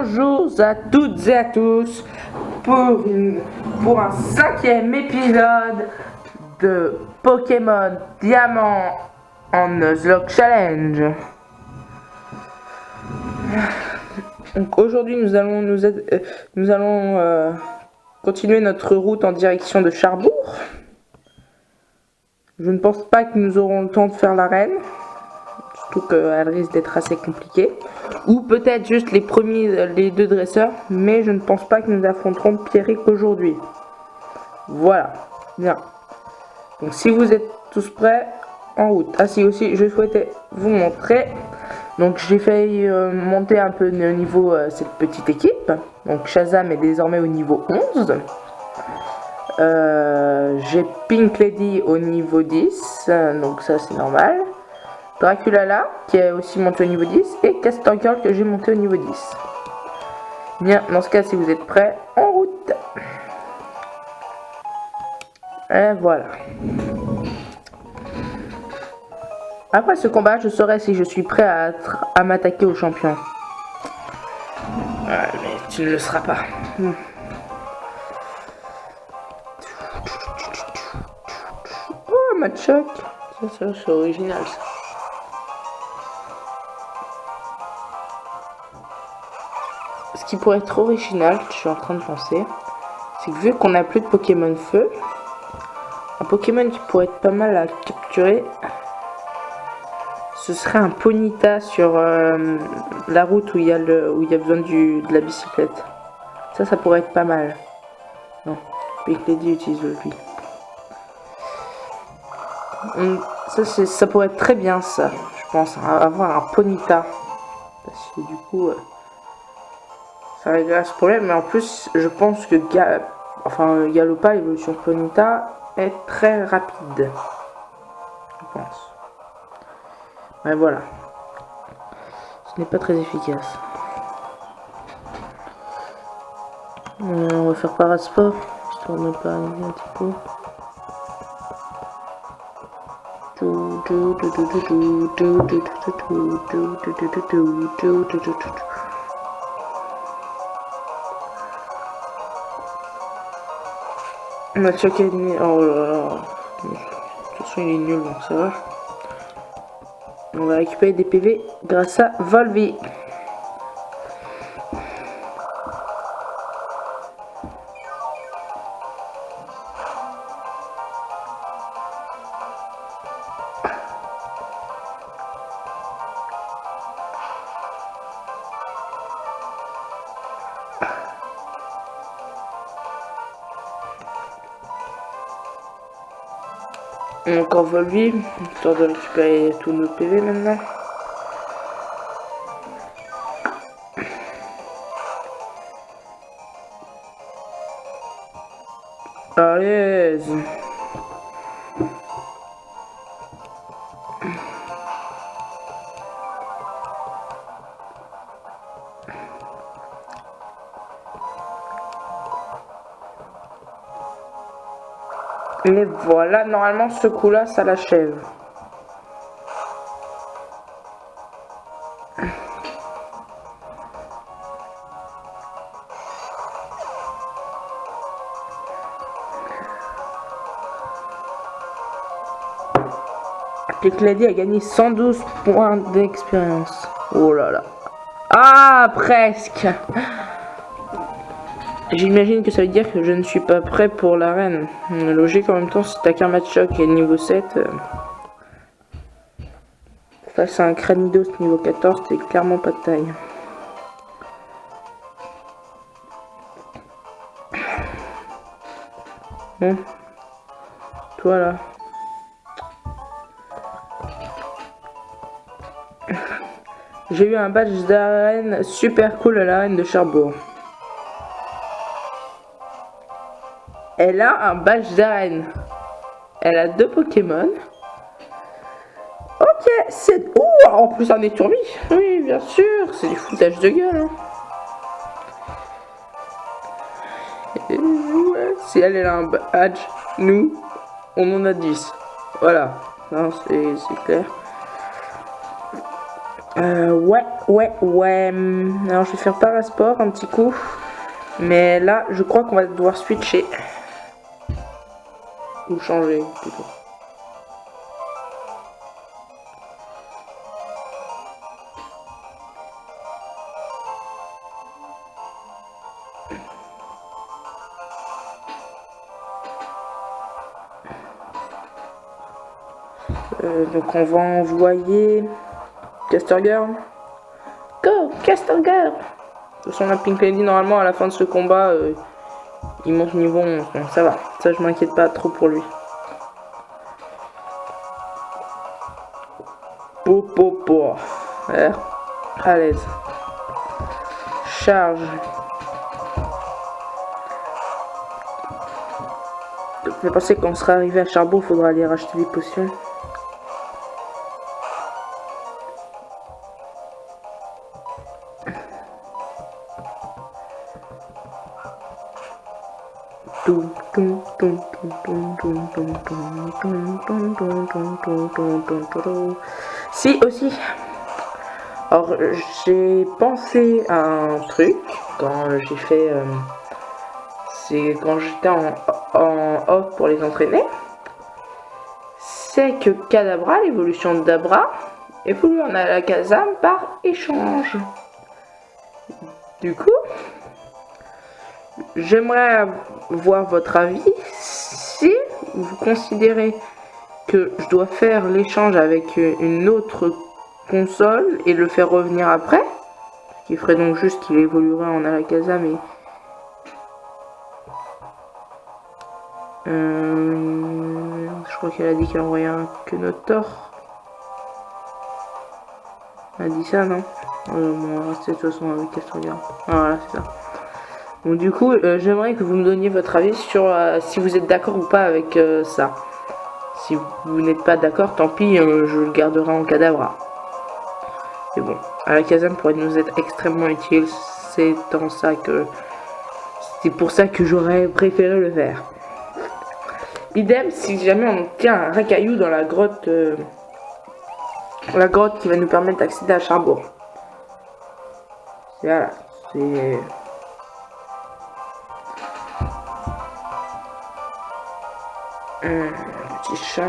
Bonjour à toutes et à tous pour un 5e épisode de Pokémon Diamant en Nuzlocke Challenge. Donc aujourd'hui nous allons continuer notre route en direction de Charbourg. Je ne pense pas que nous aurons le temps de faire l'arène, surtout qu'elle risque d'être assez compliquée. Ou peut-être juste les deux dresseurs, mais je ne pense pas que nous affronterons Pierrick aujourd'hui. Voilà, bien. Donc si vous êtes tous prêts, en route. Ah si, aussi je souhaitais vous montrer. Donc j'ai failli monter un peu au niveau cette petite équipe. Donc Shazam est désormais au niveau 11. J'ai Pink Lady au niveau 10, donc ça c'est normal. Draculala qui est aussi monté au niveau 10 et Castangle que j'ai monté au niveau 10. Bien, dans ce cas, si vous êtes prêts, en route. Et voilà. Après ce combat, je saurai si je suis prêt à m'attaquer au champion. Ouais, mais tu ne le seras pas. Oh, Machoc. Ça c'est original ça. Ce qui pourrait être original, je suis en train de penser, c'est que vu qu'on n'a plus de Pokémon feu, un Pokémon qui pourrait être pas mal à capturer, ce serait un Ponyta sur la route où il y a besoin de la bicyclette. Ça pourrait être pas mal. Non, Pink Lady utilise lui. Ça pourrait être très bien ça, je pense, avoir un Ponyta. Parce que du coup... ça règle ce problème, mais en plus je pense que Galopa, l'évolution Ponyta, est très rapide. Je pense. Mais voilà. Ce n'est pas très efficace. On va faire Parasport, histoire de ne pas arriver un petit peu. Machoc est nul. Oh là là. De toute façon, il est nul, donc ça va. On va récupérer des PV grâce à Volvi. Encore Volvi, histoire de récupérer tous nos PV maintenant. Allez. Et voilà, normalement ce coup là ça l'achève. Pink Lady a gagné 112 points d'expérience. Oh là là. Ah, presque. J'imagine que ça veut dire que je ne suis pas prêt pour l'arène. Logique en même temps, si t'as qu'un Machoc qui est niveau 7, face à un Cranidos niveau 14, c'est clairement pas de taille. Bon. Toi là. J'ai eu un badge d'arène super cool à l'arène de Charbourg. Elle a un badge d'arène. Elle a 2 Pokémon. Ok, c'est... Ouh, en plus un étourbi. Oui, bien sûr, c'est du foutage de gueule. Hein. Ouais, si elle a un badge, nous, on en a 10. Voilà, c'est clair. Ouais. Alors je vais faire parasport un petit coup. Mais là, je crois qu'on va devoir switcher. Ou changer, plutôt. Donc on va envoyer Caster Girl. Go, Caster Girl. De toute façon, la Pink Lady, normalement, à la fin de ce combat, il monte niveau 11. Donc ça va. Ça, je m'inquiète pas trop pour lui. Po. À l'aise. Charge. Je vais penser qu'on sera arrivé à Charbon, il faudra aller racheter des potions. Si aussi. Alors j'ai pensé à un truc quand j'ai fait c'est quand j'étais en off pour les entraîner. C'est que Kadabra, l'évolution de Dabra, évolue en Alakazam par échange. Du coup, j'aimerais voir votre avis si vous considérez que je dois faire l'échange avec une autre console et le faire revenir après, ce qui ferait donc juste qu'il évoluerait en Alakazam et je crois qu'elle a dit qu'elle envoyait un Kenotor. Elle a dit ça, non? Bon, on va rester de toute façon avec Castorga. Voilà, c'est ça. Donc du coup, j'aimerais que vous me donniez votre avis sur si vous êtes d'accord ou pas avec ça. Si vous n'êtes pas d'accord, tant pis, je le garderai en Kadabra. Et bon, Alakazam pourrait nous être extrêmement utile. C'est pour ça que j'aurais préféré le faire. Idem, si jamais on obtient un Rakaillou dans la grotte qui va nous permettre d'accéder à Charbon. Voilà, c'est... petit chat.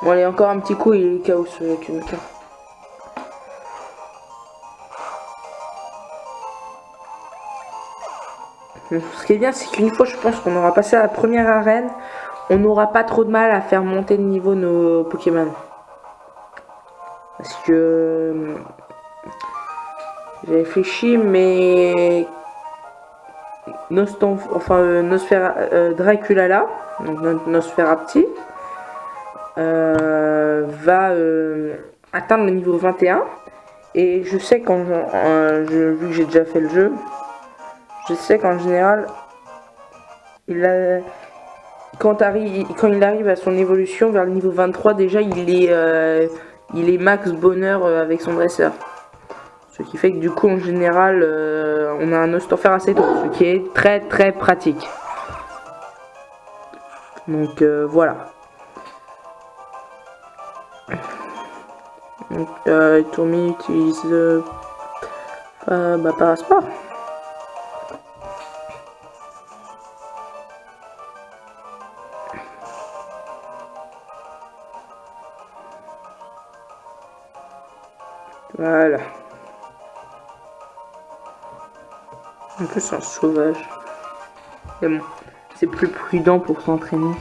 Bon allez, encore un petit coup, il est chaos avec une carte. Ce qui est bien, c'est qu'une fois, je pense qu'on aura passé à la première arène, on n'aura pas trop de mal à faire monter de niveau nos Pokémon. Parce que j'ai réfléchi, mais Draculala, donc Nosferapti, va atteindre le niveau 21. Et je sais quand vu que j'ai déjà fait le jeu, je sais qu'en général, quand il arrive à son évolution vers le niveau 23, déjà il est max bonheur avec son dresseur. Ce qui fait que du coup en général on a un Ostanfer assez tôt, ce qui est très très pratique. Donc voilà. Donc Tourmi utilise Parasport. Voilà. En plus un sauvage. Mais bon, c'est plus prudent pour s'entraîner.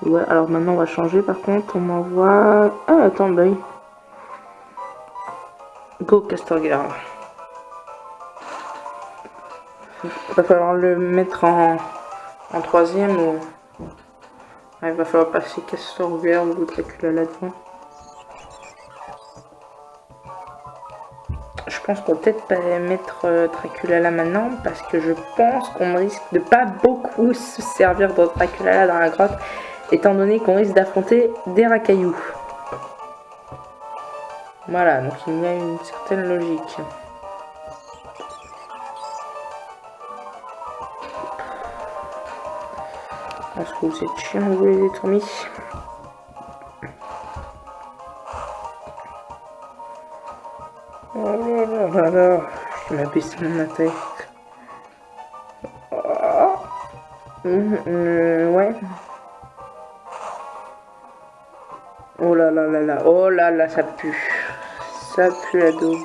Ouais, alors maintenant on va changer. Par contre, on m'envoie... Ah, attends, boy. Go Castorga. Il va falloir le mettre en troisième ou... Ah, il va falloir passer Castorga ou Dracula là-devant. Je pense qu'on va peut-être pas mettre Dracula là maintenant parce que je pense qu'on risque de pas beaucoup se servir de Dracula là dans la grotte étant donné qu'on risque d'affronter des Rakaillou. Voilà, donc il y a une certaine logique. On se trouve cette chien, vous les détourner. Oh là là là là, je m'a baissé mon tête. Oh. Ouais. Oh là là là là, oh là là, ça pue. Ça pue la daube.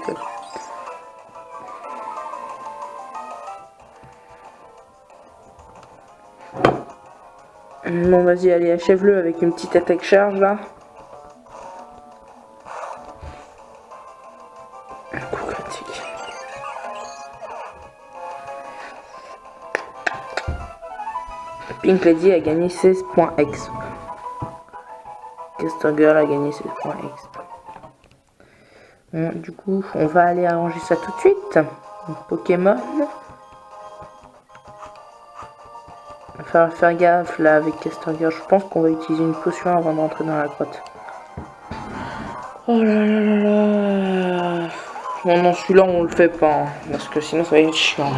Bon, vas-y, allez, achève-le avec une petite attaque charge là. Un coup critique. Pink Lady a gagné 16 points exp. Caster Girl a gagné 16 points exp. Bon, du coup, on va aller arranger ça tout de suite. Pokémon. Il va falloir faire gaffe là avec Caster Girl. Je pense qu'on va utiliser une potion avant d'entrer dans la grotte. Oh là là là là. Non, non, celui-là on le fait pas. Hein, parce que sinon ça va être chiant.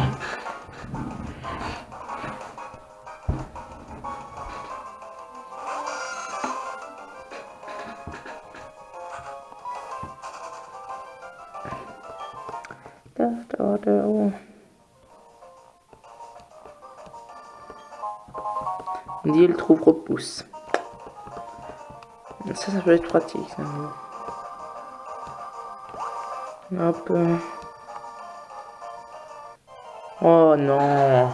On dit il trouve repousse. Ça peut être pratique. Ça. Hop. Oh non.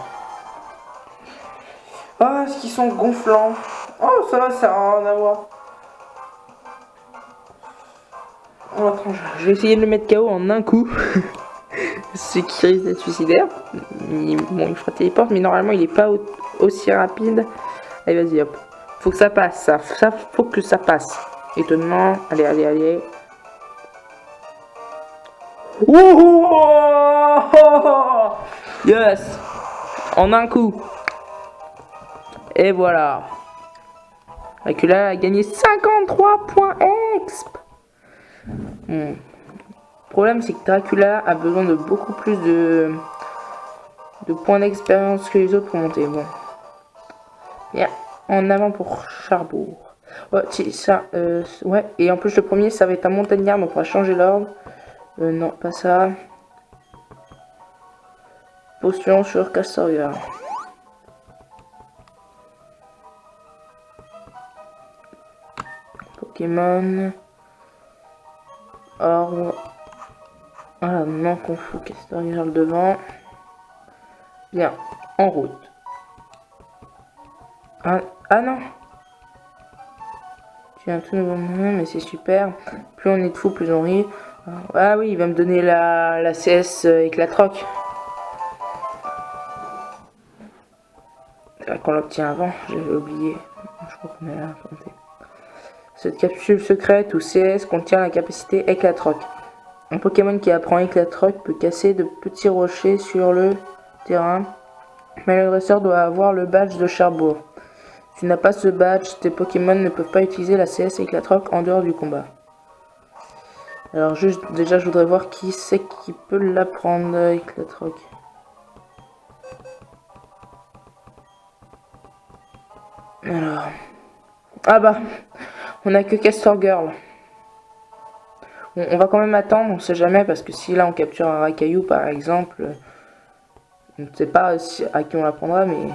Oh, est-ce qu'ils sont gonflants? Oh, ça va, ça n'a rien à voir. Oh, attends, je vais essayer de le mettre KO en un coup. Ce qui risque d'être suicidaire. Bon, il fera téléporte, mais normalement il est pas aussi rapide. Allez, vas-y, hop. Faut que ça passe, ça faut que ça passe. Étonnement. Allez, allez, allez. Oh, yes. En un coup. Et voilà. Dracula a gagné 53 points exp. Le problème, c'est que Dracula a besoin de beaucoup plus de points d'expérience que les autres pour monter. Bon. Bien. En avant pour Charbourg. Ouais, c'est ça. Ouais. Et en plus, le premier, ça va être un montagnard, donc on va changer l'ordre. Non, pas ça. Potion sur Castoria. Pokémon. Ordre. Voilà, non qu'on fout Castoria le devant. Bien, en route. Ah non. J'ai un tout nouveau nom, mais c'est super. Plus on est de fou, plus on rit. Ah oui, il va me donner la CS éclatroc. C'est vrai qu'on l'obtient avant, j'avais oublié. Je crois qu'on est là à compter. Cette capsule secrète ou CS contient la capacité éclatroc. Un Pokémon qui apprend éclatroc peut casser de petits rochers sur le terrain, mais le dresseur doit avoir le badge de Charbourg. Si tu n'as pas ce badge, tes Pokémon ne peuvent pas utiliser la CS éclatroc en dehors du combat. Alors juste, déjà je voudrais voir qui c'est qui peut l'apprendre, éclatroc. Alors... Ah bah, on a que Castor Girl. Bon, on va quand même attendre, on sait jamais, parce que si là on capture un Racaillou par exemple, on ne sait pas à qui on l'apprendra, mais...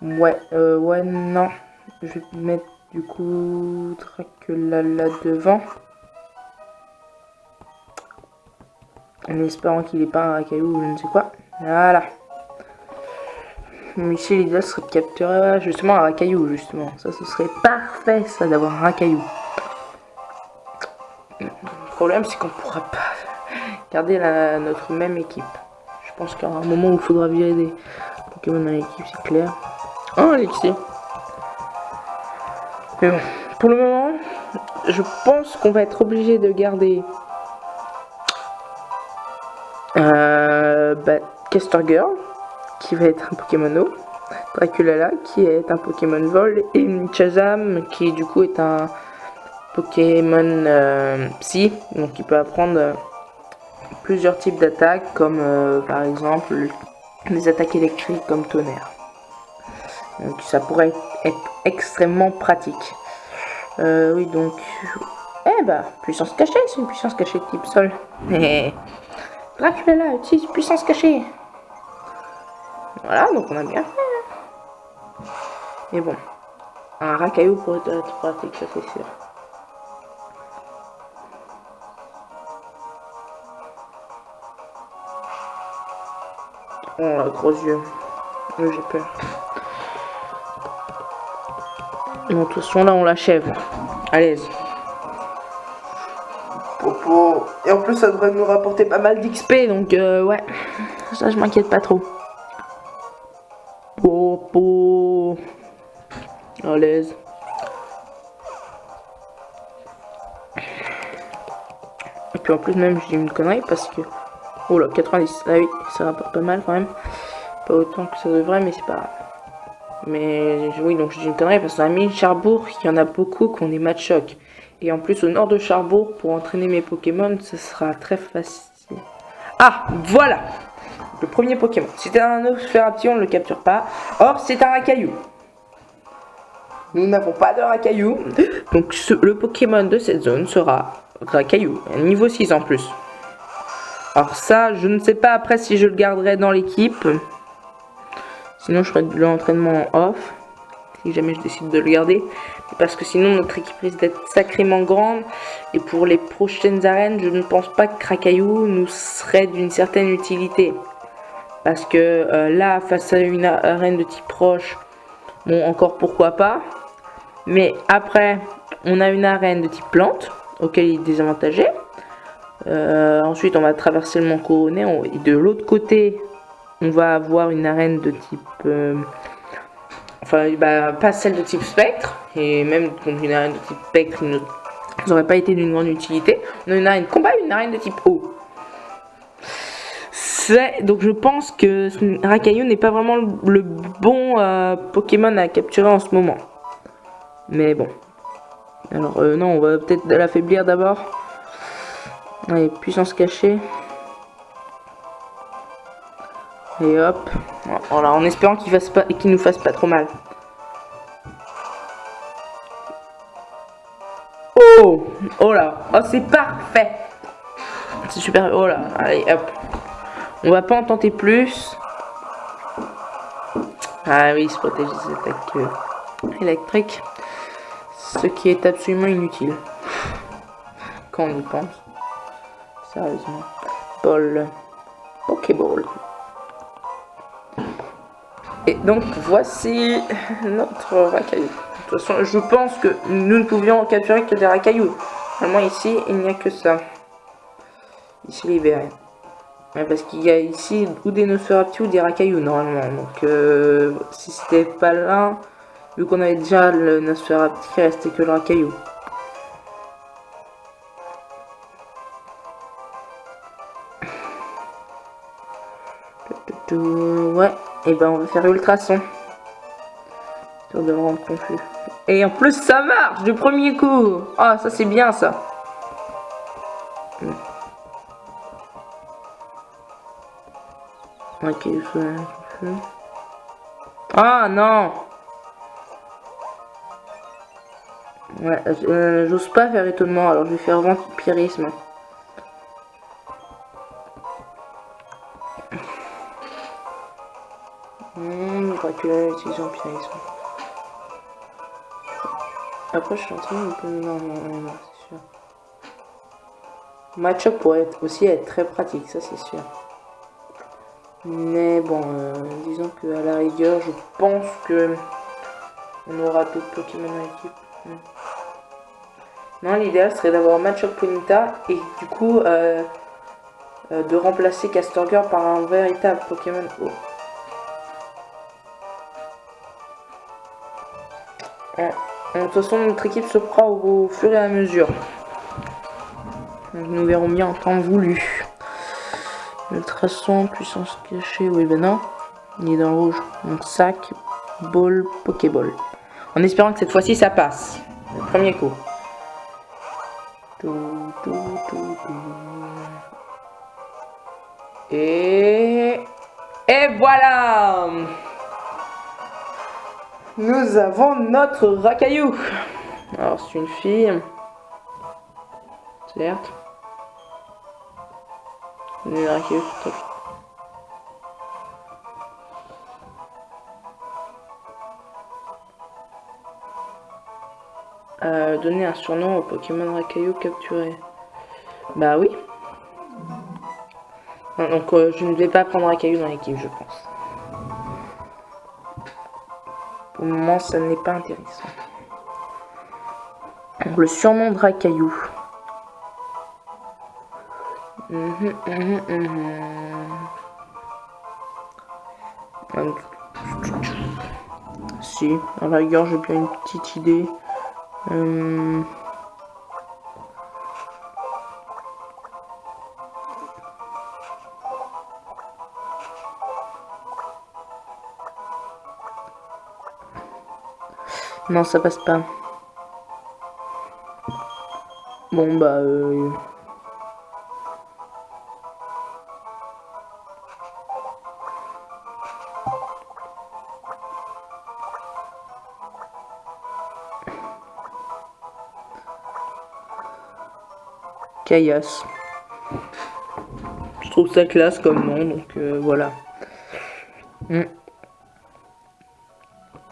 Ouais, ouais, non. Je vais mettre du coup Dracula là devant. En espérant qu'il n'ait pas un Racaillou ou je ne sais quoi. Voilà. Michel l'idéal serait de capturer justement un Racaillou, justement. Ça, ce serait parfait, ça, d'avoir un Racaillou. Le problème, c'est qu'on pourra pas garder notre même équipe. Je pense qu'il y aura un moment où il faudra virer des Pokémon dans l'équipe, c'est clair. Oh, Alexis. Mais bon, pour le moment, je pense qu'on va être obligé de garder Caster Girl, qui va être un Pokémon eau, Dracula qui est un Pokémon vol, et Chazam qui du coup est un Pokémon Psy, donc il peut apprendre plusieurs types d'attaques, comme par exemple des attaques électriques comme tonnerre. Donc ça pourrait être extrêmement pratique. Oui, donc... Eh bah, puissance cachée, c'est une puissance cachée type sol. Dracula utilise puissance cachée. Voilà, donc on a bien fait. Mais bon, un racaillou pourrait être pratique, ça c'est sûr. Oh, gros yeux. J'ai peur. Bon, de toute façon, là, on l'achève. Allez. Popo. Et en plus, ça devrait nous rapporter pas mal d'XP, donc ouais. Ça, je m'inquiète pas trop. Popo. À l'aise. Et puis en plus, même, je dis une connerie parce que... Oh là, 90. Ah oui, ça rapporte pas mal quand même. Pas autant que ça devrait, mais c'est pas grave. Mais oui, donc je dis une connerie parce que dans la mine Charbourg, il y en a beaucoup qui ont des matchs choc. Et en plus, au nord de Charbourg, pour entraîner mes Pokémon, ce sera très facile. Ah, voilà le premier Pokémon. Si c'est un Nosferatu, on ne le capture pas. Or, c'est un Racaillou. Nous n'avons pas de Racaillou. Donc, le Pokémon de cette zone sera Racaillou. Niveau 6 en plus. Alors ça, je ne sais pas après si je le garderai dans l'équipe. Sinon, je ferai de l'entraînement en off. Si jamais je décide de le garder. Parce que sinon, notre équipe risque d'être sacrément grande. Et pour les prochaines arènes, je ne pense pas que Racaillou nous serait d'une certaine utilité. Parce que là, face à une arène de type roche, bon, encore pourquoi pas. Mais après, on a une arène de type plante, auquel il est désavantagé. Ensuite, on va traverser le mont Couronné. Et de l'autre côté, on va avoir une arène de type... enfin, bah, pas celle de type spectre. Et même contre une arène de type spectre, ils n'auraient pas été d'une grande utilité. On a une arène combat et une arène de type eau. Donc je pense que Racaillou n'est pas vraiment le bon Pokémon à capturer en ce moment. Mais bon. Alors non, on va peut-être l'affaiblir d'abord. Allez, puissance cachée. Et hop. Voilà, en espérant qu'il nous fasse pas trop mal. Oh! Oh là! Oh, c'est parfait! C'est super. Oh là! Allez, hop. On va pas en tenter plus. Ah oui, il se protège des attaques électriques. Ce qui est absolument inutile. Quand on y pense. Sérieusement. Ball. Pokéball. Et donc, voici notre Racaillou. De toute façon, je pense que nous ne pouvions capturer que des Racaillous. Normalement, ici, il n'y a que ça. Ici, libéré. Ouais, parce qu'il y a ici ou des Nosferatu ou des Racaillous normalement. Donc si c'était pas là, vu qu'on avait déjà le Nosferatu, il restait que le Racaillou. Ouais, et ben on va faire ultrason. Histoire de me rendre confus. Et en plus ça marche du premier coup. Ah, ça c'est bien ça. Ok, ah non. Ouais, j'ose pas faire étonnement, alors je vais faire vampirisme. Je crois que utilise vampirisme. Après je suis en train de... Non, c'est sûr. Match-up pourrait aussi être très pratique, ça c'est sûr. Mais bon, disons que à la rigueur, je pense que on aura d'autres Pokémon dans l'équipe. Non, l'idéal serait d'avoir un match-up Ponyta et du coup de remplacer Castorger par un véritable Pokémon eau. De toute façon, notre équipe se fera au fur et à mesure. Donc, nous verrons bien en temps voulu. Ultrason, puissance cachée, oui ben non, il est dans le rouge, donc sac, ball, pokéball. En espérant que cette fois-ci ça passe, le premier coup. Et voilà. Nous avons notre Racaillou. Alors c'est une fille. Certes. Une Racaillou, top. Donner un surnom au Pokémon Racaillou capturé. Bah oui. Donc je ne vais pas prendre Racaillou dans l'équipe, je pense. Pour le moment, ça n'est pas intéressant. Donc, le surnom de Racaillou. Si, à la rigueur, j'ai bien une petite idée. Non, ça passe pas. Bon, bah... Caillasse. Je trouve ça classe comme nom, donc voilà.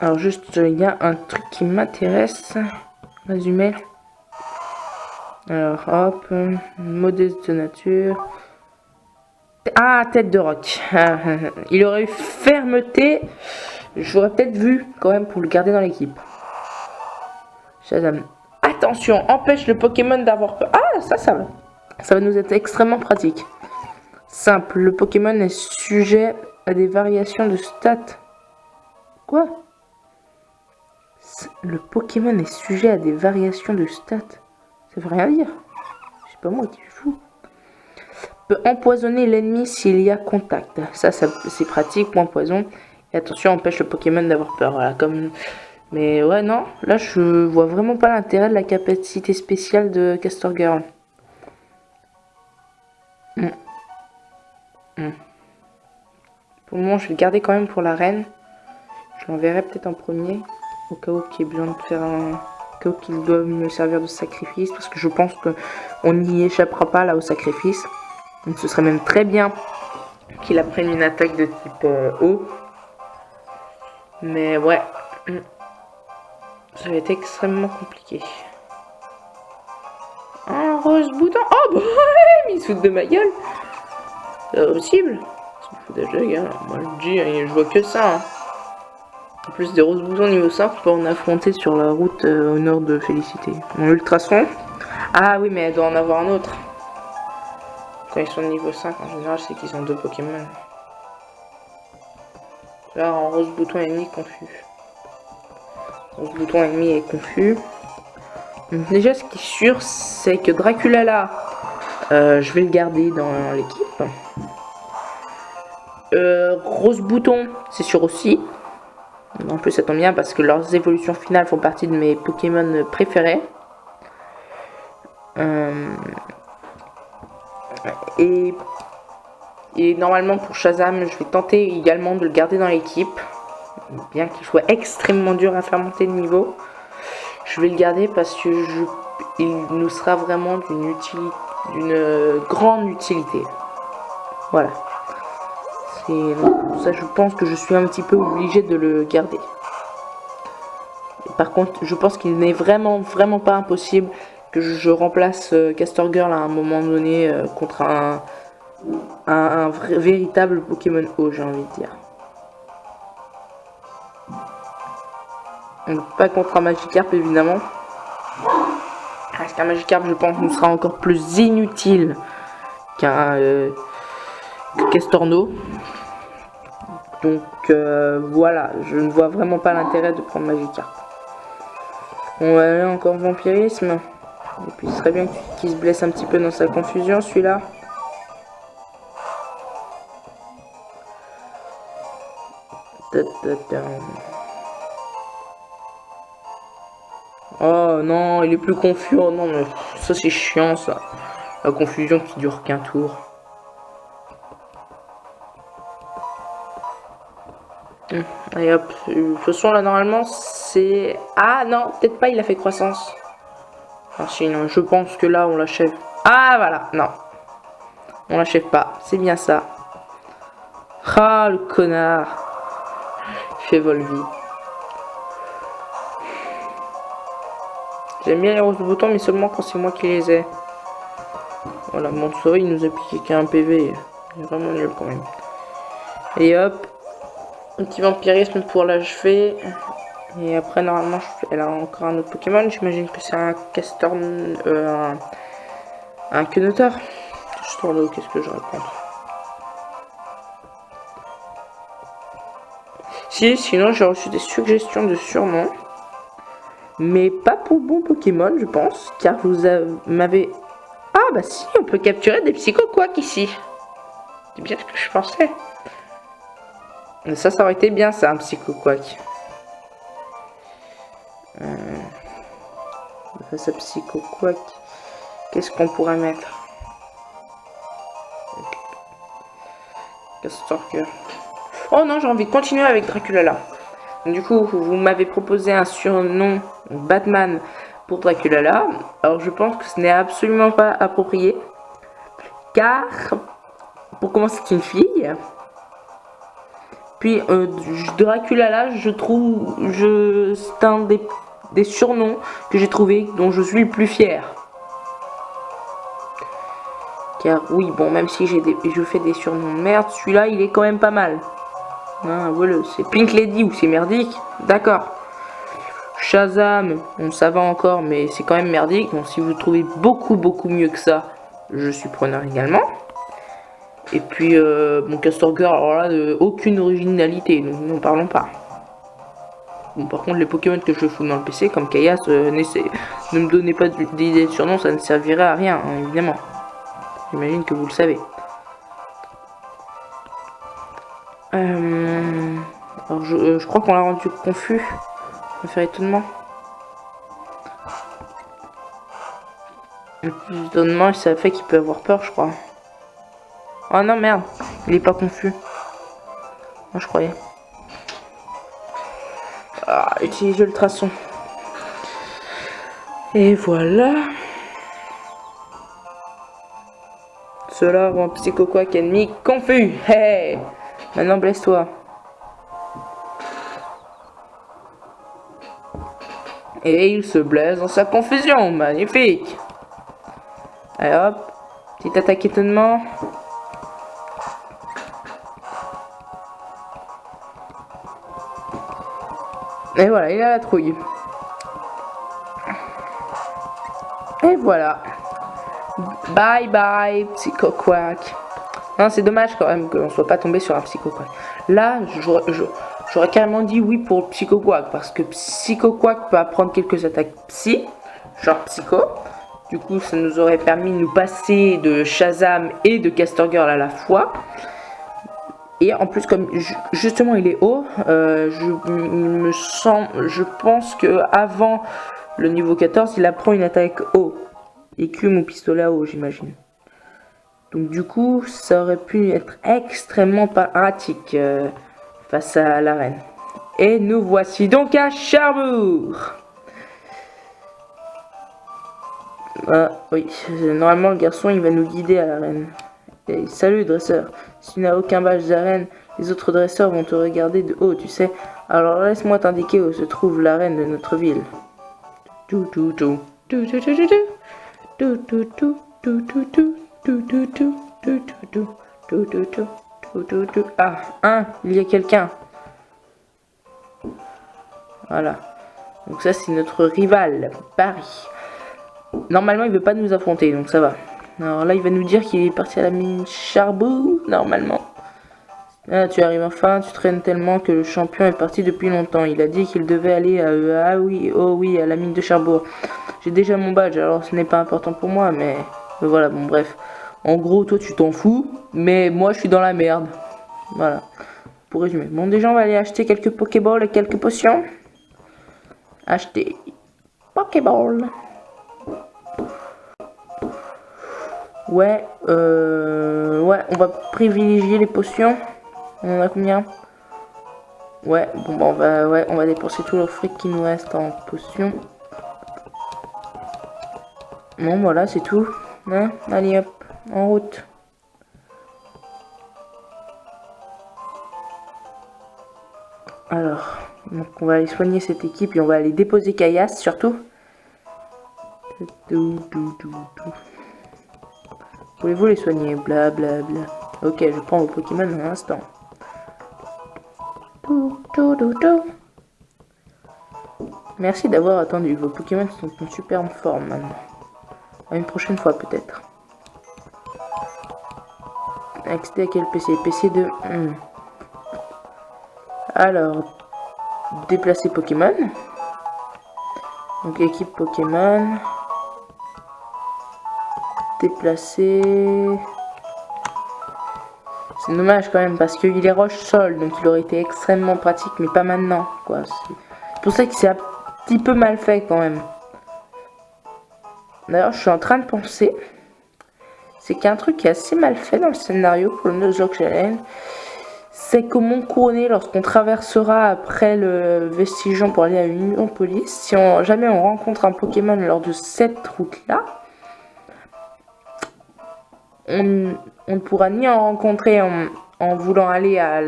Alors juste, il y a un truc qui m'intéresse. Résumé. Alors hop, modeste de nature. Ah, tête de roc. Il aurait eu fermeté. J'aurais peut-être vu quand même pour le garder dans l'équipe. Shazam. Attention, empêche le Pokémon d'avoir peur. Ah, ça va. Ça va nous être extrêmement pratique. Simple, le Pokémon est sujet à des variations de stats. Quoi? Le Pokémon est sujet à des variations de stats. Ça veut rien dire. C'est pas moi qui joue. Peut empoisonner l'ennemi s'il y a contact. Ça c'est pratique, point poison. Et attention, empêche le Pokémon d'avoir peur. Voilà, comme... Mais ouais, non. Là, je vois vraiment pas l'intérêt de la capacité spéciale de Castor Girl. Pour le moment, je vais le garder quand même pour la reine. Je l'enverrai peut-être en premier. Au cas où qu'il y ait besoin de faire un... Au cas où qu'il doit me servir de sacrifice. Parce que je pense qu'on n'y échappera pas là au sacrifice. Donc ce serait même très bien qu'il apprenne une attaque de type eau. Mais ouais. Ça va être extrêmement compliqué. Un rose bouton. Oh bah ouais, il se fout de ma gueule. C'est pas possible. C'est un foutage de gueule. Moi je dis, je vois que ça. Hein. En plus des roses boutons niveau 5, on peut en affronter sur la route au nord de Félicité. Mon ultrason. Ah oui, mais elle doit en avoir un autre. Quand ils sont niveau 5, en général, c'est qu'ils ont 2 Pokémon. Là, en rose bouton ennemi confus. Rose bouton ennemi est confus. Donc déjà, ce qui est sûr, c'est que Dracula là, je vais le garder dans l'équipe. Rose bouton, c'est sûr aussi. En plus, ça tombe bien parce que leurs évolutions finales font partie de mes Pokémon préférés. Et normalement pour Shazam, je vais tenter également de le garder dans l'équipe. Bien qu'il soit extrêmement dur à faire monter de niveau. Je vais le garder parce que il nous sera vraiment d'une grande utilité. Voilà. C'est pour ça que je pense que je suis un petit peu obligé de le garder. Et par contre, je pense qu'il n'est vraiment pas impossible que je remplace Castor Girl à un moment donné contre un véritable Pokémon eau, j'ai envie de dire. Donc, pas contre un Magikarp évidemment. Parce qu'un Magikarp, je pense, nous sera encore plus inutile qu'un Castorno. Donc voilà, je ne vois vraiment pas l'intérêt de prendre Magikarp. On va aller encore vampirisme. Et puis ce serait bien qu'il se blesse un petit peu dans sa confusion celui-là. Oh non, il est plus confus. Oh non, mais ça c'est chiant ça. La confusion qui dure qu'un tour. Allez hop, de toute façon là normalement c'est... Ah non, peut-être pas, il a fait croissance. Enfin, sinon, je pense que là on l'achève. Ah voilà, non. On l'achève pas, c'est bien ça. Ah le connard. Il fait Volvi. J'aime bien les roses de bouton mais seulement quand c'est moi qui les ai. Voilà, mon souris il nous a piqué qu'un PV. Il est vraiment nul quand même. Et hop. Un petit vampirisme pour l'achever. Et après, normalement, elle a encore un autre Pokémon. J'imagine que c'est un castor. Un quenoteur. Storno, qu'est-ce que je raconte? Si, sinon, j'ai reçu des suggestions de surnoms. Mais pas pour bon Pokémon, je pense. Car vous m'avez. Ah, bah si, on peut capturer des Psycho-Quack ici. C'est bien ce que je pensais. Ça aurait été bien, ça, un Psycho-Quack. Face à Psycho-Quack, qu'est-ce qu'on pourrait mettre? Castorker. Oh non, j'ai envie de continuer avec Dracula là. Du coup, vous m'avez proposé un surnom Batman pour Dracula là. Alors je pense que ce n'est absolument pas approprié. Car, pour commencer, c'est une fille. Puis Dracula là, je trouve, c'est un des surnoms que j'ai trouvé dont je suis le plus fier. Car oui, bon, même si je fais des surnoms de merde, celui-là il est quand même pas mal. Ah, voilà, c'est Pink Lady ou c'est merdique, d'accord. Shazam, ça va encore, mais c'est quand même merdique. Bon, si vous trouvez beaucoup mieux que ça, je suis preneur également. Et puis, mon Castor Girl, alors là, aucune originalité, donc n'en parlons pas. Bon, par contre, les Pokémon que je fous dans le PC, comme Kaias, ne me donnez pas d'idée de surnom, ça ne servirait à rien, hein, évidemment. J'imagine que vous le savez. Alors, je crois qu'on l'a rendu confus. On va faire étonnement. Étonnement, ça fait qu'il peut avoir peur, je crois. Oh non, merde, il est pas confus. Moi, je croyais. Ah, utiliser le ultrason. Et voilà. Cela rend Psycho-Quack ennemi confus. Hey, maintenant blesse-toi. Et il se blesse dans sa confusion. Magnifique. Allez hop. Petite attaque étonnement. Et voilà, il a la trouille. Et voilà. Bye bye, Psycho-Quack. Non, c'est dommage quand même qu'on soit pas tombé sur un Psycho-Quack. Là, j'aurais carrément dit oui pour Psycho-Quack. Parce que Psycho-Quack peut apprendre quelques attaques psy. Genre Psycho. Du coup, ça nous aurait permis de nous passer de Shazam et de Castor Girl à la fois. Et en plus, comme justement il est haut, je pense que avant le niveau 14, il apprend une attaque haut. Écume ou pistolet à eau, j'imagine. Donc du coup, ça aurait pu être extrêmement pratique face à la reine. Et nous voici donc à Cherbourg. Ah oui, normalement le garçon il va nous guider à l'arène. Et salut dresseur, si tu n'as aucun badge d'arène, les autres dresseurs vont te regarder de haut, tu sais. Alors laisse-moi t'indiquer où se trouve l'arène de notre ville. Ah, il y a quelqu'un. Voilà. Donc ça c'est notre rival, Paris. Normalement il veut pas nous affronter, donc ça va. Alors là il va nous dire qu'il est parti à la mine Charbou, normalement. Ah, tu arrives enfin, tu traînes tellement que le champion est parti depuis longtemps. Il a dit qu'il devait aller à... Ah oui, oh oui, à la mine de Cherbourg. J'ai déjà mon badge, alors ce n'est pas important pour moi, mais voilà, bon bref. En gros, toi tu t'en fous, mais moi je suis dans la merde. Voilà, pour résumer. Bon, déjà on va aller acheter quelques Pokéballs et quelques potions. Acheter Pokéball. Ouais, on va privilégier les potions. On en a combien? Ouais, bon bah on va dépenser tout le fric qui nous reste en potion. Bon voilà, c'est tout. Hein, allez hop, en route. Alors, donc on va aller soigner cette équipe et on va aller déposer Kaias surtout. Pouvez-vous les soigner? Blablabla. Ok, je prends vos Pokémon dans un instant. Merci d'avoir attendu. Vos Pokémon sont en super forme maintenant. À une prochaine fois peut-être. Accéder à quel PC? PC2. Alors, déplacer Pokémon. Donc équipe Pokémon. Déplacer. C'est dommage quand même parce qu'il est roche-sol, donc il aurait été extrêmement pratique, mais pas maintenant, quoi. C'est pour ça que c'est un petit peu mal fait quand même. D'ailleurs, je suis en train de penser, c'est qu'il y a un truc qui est assez mal fait dans le scénario pour le Nuzlocke Challenge. C'est comment couronner lorsqu'on traversera après le Vestigeon pour aller à Union Police. Si jamais on rencontre un Pokémon lors de cette route-là, on ne pourra ni en rencontrer en voulant aller à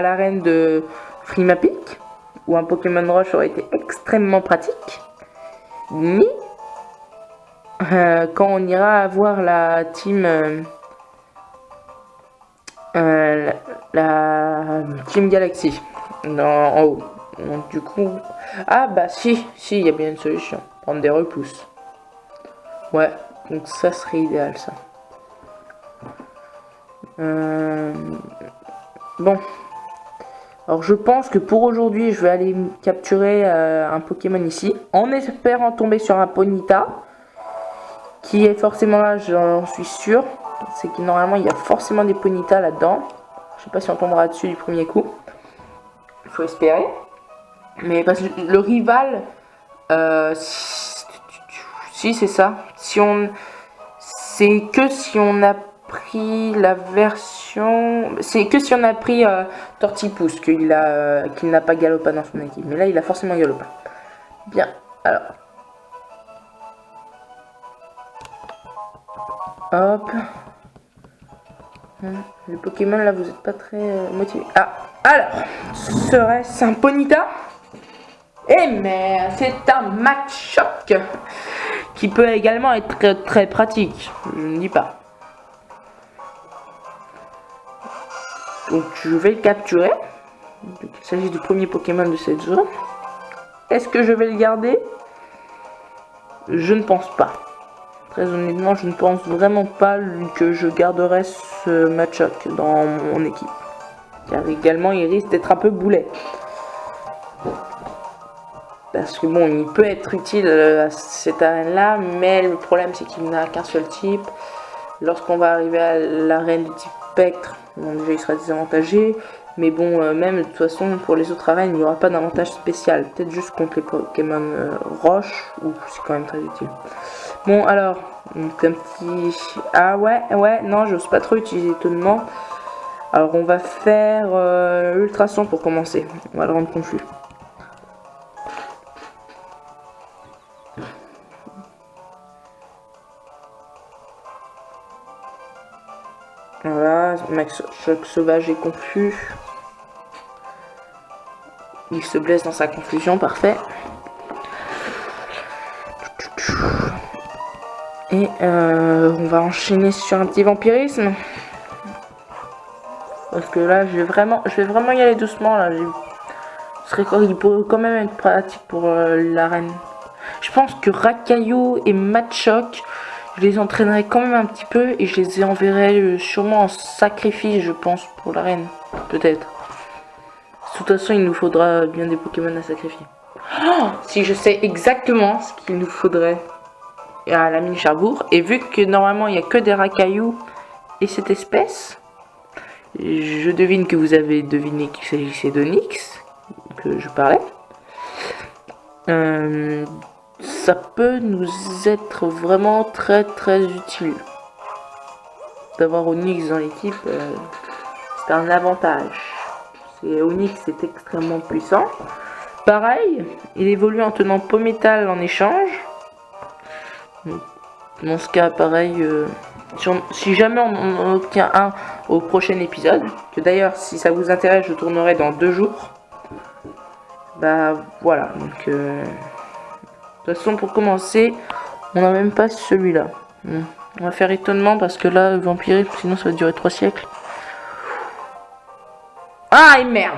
l'arène de Frimapic, où un Pokémon Roche aurait été extrêmement pratique, ni quand on ira voir la team la Team Galaxy en haut. Donc du coup, ah bah si, il y a bien une solution, prendre des repousses. Ouais, donc ça serait idéal ça. Bon, alors je pense que pour aujourd'hui je vais aller capturer un Pokémon ici, en espérant tomber sur un Ponyta, qui est forcément là, j'en suis sûr. C'est que normalement il y a forcément des Ponyta là-dedans. Je sais pas si on tombera dessus du premier coup. Il faut espérer. Mais parce que le rival, si c'est ça. C'est que si on a pris la version, c'est que si on a pris Tortipousse qu'il n'a pas Galopin dans son équipe. Mais là il a forcément Galopin. Bien. Alors. Hop. Les Pokémon là, vous êtes pas très motivés. Ah, alors, serait-ce un Ponyta? Eh mais c'est un Machoke qui peut également être très, très pratique. Je ne dis pas. Donc je vais le capturer. Il s'agit du premier Pokémon de cette zone. Est-ce que je vais le garder? Je ne pense pas. Très honnêtement, je ne pense vraiment pas que je garderai ce Machoke dans mon équipe. Car également, il risque d'être un peu boulet. Parce que bon, il peut être utile à cette arène-là, mais le problème c'est qu'il n'a qu'un seul type. Lorsqu'on va arriver à l'arène du type Spectre, bon, déjà il sera désavantagé. Mais bon, même de toute façon, pour les autres arènes, il n'y aura pas d'avantage spécial. Peut-être juste contre les Pokémon Roche, où c'est quand même très utile. Bon, alors, donc un petit... Ah ouais, non, j'ose pas trop utiliser étonnement. Alors, on va faire Ultrason pour commencer. On va le rendre confus. Voilà, Machoke sauvage est confus. Il se blesse dans sa confusion, parfait. Et on va enchaîner sur un petit vampirisme. Parce que là, je vais vraiment y aller doucement. Là, il pourrait quand même être pratique pour l'arène. Je pense que Rakaillou et Machoke, je les entraînerai quand même un petit peu et je les enverrai sûrement en sacrifice, je pense, pour l'arène. Peut-être. De toute façon, il nous faudra bien des Pokémon à sacrifier. Oh, si je sais exactement ce qu'il nous faudrait à la mine Charbourg, et vu que normalement il n'y a que des Rakaillou et cette espèce, je devine que vous avez deviné qu'il s'agissait d'Onyx, que je parlais. Ça peut nous être vraiment très très utile. D'avoir Onyx dans l'équipe, c'est un avantage. C'est Onyx, c'est extrêmement puissant. Pareil, il évolue en tenant Pométal en échange. Donc, dans ce cas, pareil, si jamais on en obtient un au prochain épisode, que d'ailleurs, si ça vous intéresse, je tournerai dans 2 jours. Bah voilà, donc de toute façon, pour commencer, on n'a même pas celui-là. On va faire étonnement parce que là, vampirique, sinon ça va durer 3 siècles. Ah, et merde!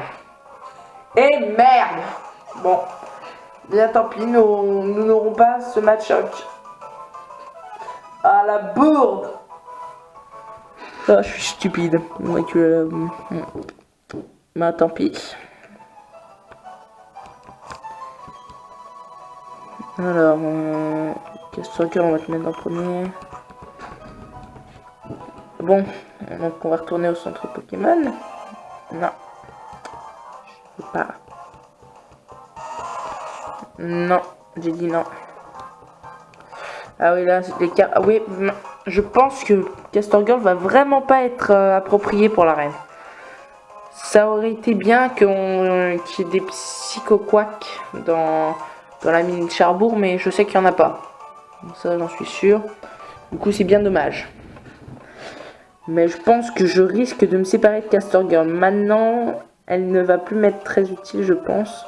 Et merde! Bon, bien tant pis, nous n'aurons pas ce match-up. Ah, la bourde! Ah, je suis stupide. Bah, tant pis. Alors, Castorgal, on va te mettre en premier. Bon, donc on va retourner au centre Pokémon. Non. Je sais pas. Non, j'ai dit non. Ah oui, là, les cartes. Ah oui, je pense que Castorgal va vraiment pas être approprié pour l'arène. Ça aurait été bien qu'il y ait des psychoquacks dans la mine de Charbourg, mais je sais qu'il n'y en a pas. Ça, j'en suis sûr. Du coup, c'est bien dommage. Mais je pense que je risque de me séparer de Castorgal. Maintenant, elle ne va plus m'être très utile, je pense.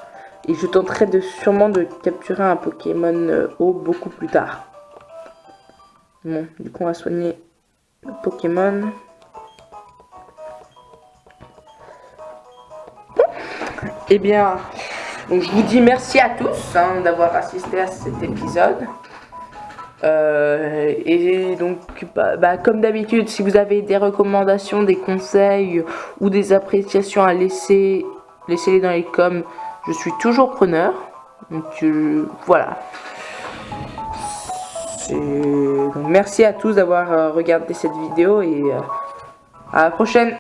Et je tenterai sûrement de capturer un Pokémon haut beaucoup plus tard. Bon, du coup, on va soigner le Pokémon. Eh bien, donc je vous dis merci à tous d'avoir assisté à cet épisode. Et donc, comme d'habitude, si vous avez des recommandations, des conseils ou des appréciations à laisser, laissez-les dans les coms. Je suis toujours preneur. Donc voilà. Donc, merci à tous d'avoir regardé cette vidéo et à la prochaine.